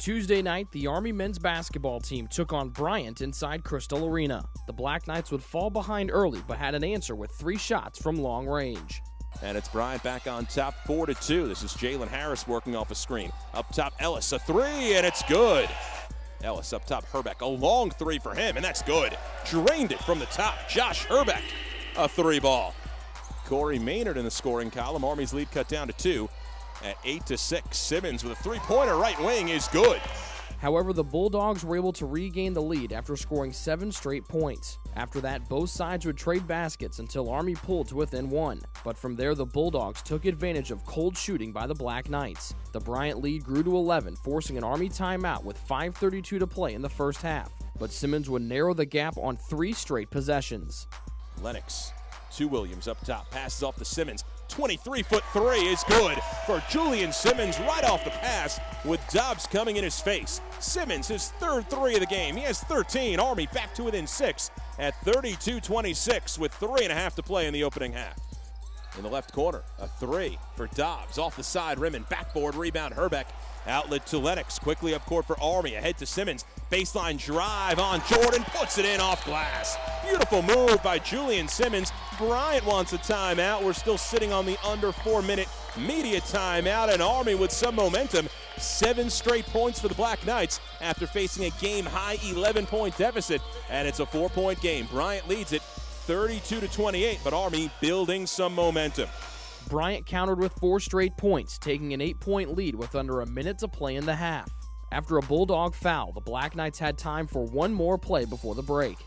Tuesday night, the Army men's basketball team took on Bryant inside Crystal Arena. The Black Knights would fall behind early, but had an answer with 3 shots from long range. And it's Bryant back on top, 4-2. This is Jalen Harris working off a screen. Up top, Ellis, a 3, and it's good. Ellis up top, Herbeck, a long 3 for him, and that's good. Drained it from the top, Josh Herbeck, a 3 ball. Corey Maynard in the scoring column. Army's lead cut down to 2 at 8-6. Simmons with a 3-pointer right wing is good. However, the Bulldogs were able to regain the lead after scoring 7 straight points. After that, both sides would trade baskets until Army pulled to within 1. But from there, the Bulldogs took advantage of cold shooting by the Black Knights. The Bryant lead grew to 11, forcing an Army timeout with 5:32 to play in the first half. But Simmons would narrow the gap on 3 straight possessions. Lennox to Williams up top, passes off to Simmons. 23-foot 3 is good for Julian Simmons right off the pass with Dobbs coming in his face. Simmons, his 3rd 3 of the game. He has 13. Army back to within 6 at 32-26 with 3.5 to play in the opening half. In the left corner, a 3 for Dobbs. Off the side rim and backboard rebound, Herbeck. Outlet to Lennox, quickly up court for Army. Ahead to Simmons. Baseline drive on Jordan, puts it in off glass. Beautiful move by Julian Simmons. Bryant wants a timeout. We're still sitting on the under 4-minute media timeout, and Army with some momentum. 7 straight points for the Black Knights after facing a game-high 11-point deficit, and it's a 4-point game. Bryant leads it 32-28, but Army building some momentum. Bryant countered with 4 straight points, taking an 8-point lead with under a minute to play in the half. After a Bulldog foul, the Black Knights had time for one more play before the break.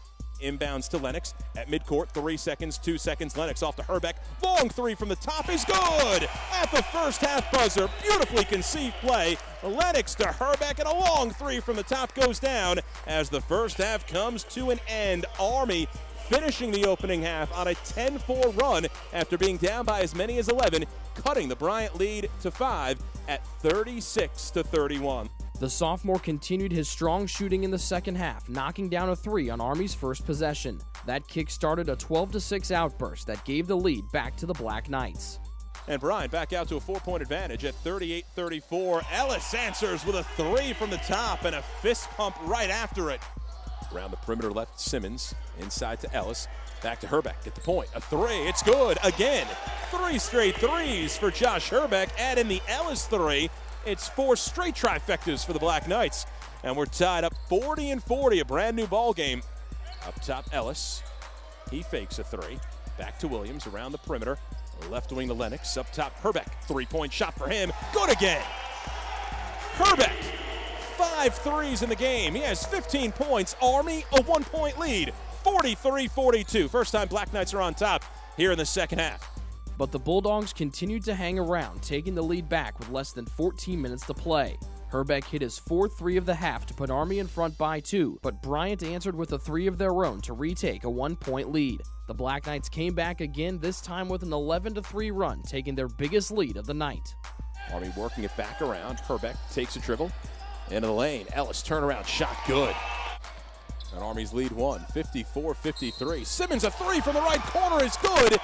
Inbounds to Lennox at midcourt, 3 seconds, 2 seconds. Lennox off to Herbeck. Long 3 from the top is good at the first half buzzer. Beautifully conceived play. Lennox to Herbeck, and a long 3 from the top goes down as the first half comes to an end. Army finishing the opening half on a 10-4 run after being down by as many as 11, cutting the Bryant lead to 5 at 36-31. The sophomore continued his strong shooting in the second half, knocking down a 3 on Army's first possession. That kick started a 12-6 outburst that gave the lead back to the Black Knights. And Bryant back out to a 4-point advantage at 38-34. Ellis answers with a 3 from the top and a fist pump right after it. Around the perimeter left, Simmons inside to Ellis. Back to Herbeck at the point. A 3, it's good again. 3 straight 3s for Josh Herbeck. Add in the Ellis 3. It's 4 straight trifectas for the Black Knights. And we're tied up 40-40, a brand new ball game. Up top, Ellis. He fakes a 3. Back to Williams around the perimeter. Left wing to Lennox. Up top, Herbeck. 3-point shot for him. Good again. Herbeck. 5 threes in the game. He has 15 points. Army, a 1-point lead. 43-42. First time Black Knights are on top here in the second half. But the Bulldogs continued to hang around, taking the lead back with less than 14 minutes to play. Herbeck hit his 4th 3 of the half to put Army in front by 2, but Bryant answered with a 3 of their own to retake a 1-point lead. The Black Knights came back again, this time with an 11-3 run, taking their biggest lead of the night. Army working it back around. Herbeck takes a dribble. Into the lane. Ellis turnaround shot good. And Army's lead 54-53. Simmons a 3 from the right corner is good.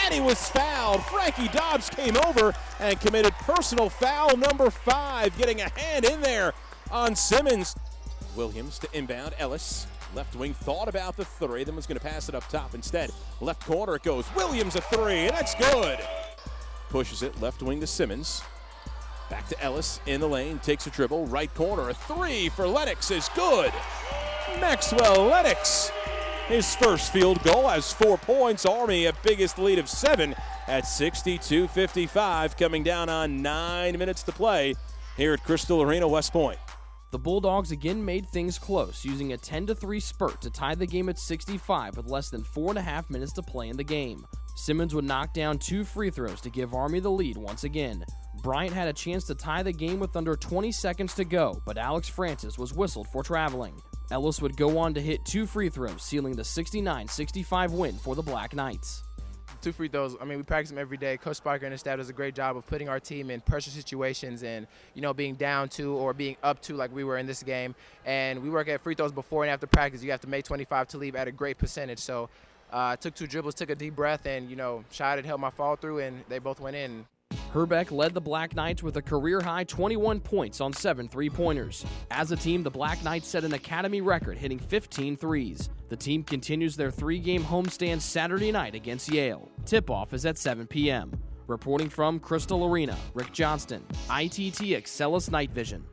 And he was fouled. Frankie Dobbs came over and committed personal foul number 5, getting a hand in there on Simmons. Williams to inbound. Ellis, left wing, thought about the 3, then was going to pass it up top instead. Left corner it goes. Williams a 3, and that's good. Pushes it left wing to Simmons. Back to Ellis in the lane, takes a dribble, right corner, a 3 for Lennox is good. Maxwell Lennox, his first field goal, has 4 points. Army a biggest lead of 7 at 62-55, coming down on 9 minutes to play here at Crystal Arena, West Point. The Bulldogs again made things close, using a 10-3 spurt to tie the game at 65 with less than 4.5 minutes to play in the game. Simmons would knock down 2 free throws to give Army the lead once again. Bryant had a chance to tie the game with under 20 seconds to go, but Alex Francis was whistled for traveling. Ellis would go on to hit 2 free throws, sealing the 69-65 win for the Black Knights. 2 free throws, I mean, we practice them every day. Coach Sparker and his staff does a great job of putting our team in pressure situations and, being down 2 or being up 2 like we were in this game. And we work at free throws before and after practice. You have to make 25 to leave at a great percentage. So I took 2 dribbles, took a deep breath, and, shot it, held my fall through, and they both went in. Herbeck led the Black Knights with a career-high 21 points on 7 3-pointers. As a team, the Black Knights set an academy record, hitting 15 threes. The team continues their 3-game homestand Saturday night against Yale. Tip-off is at 7 p.m. Reporting from Crystal Arena, Rick Johnston, ITT Excellus Night Vision.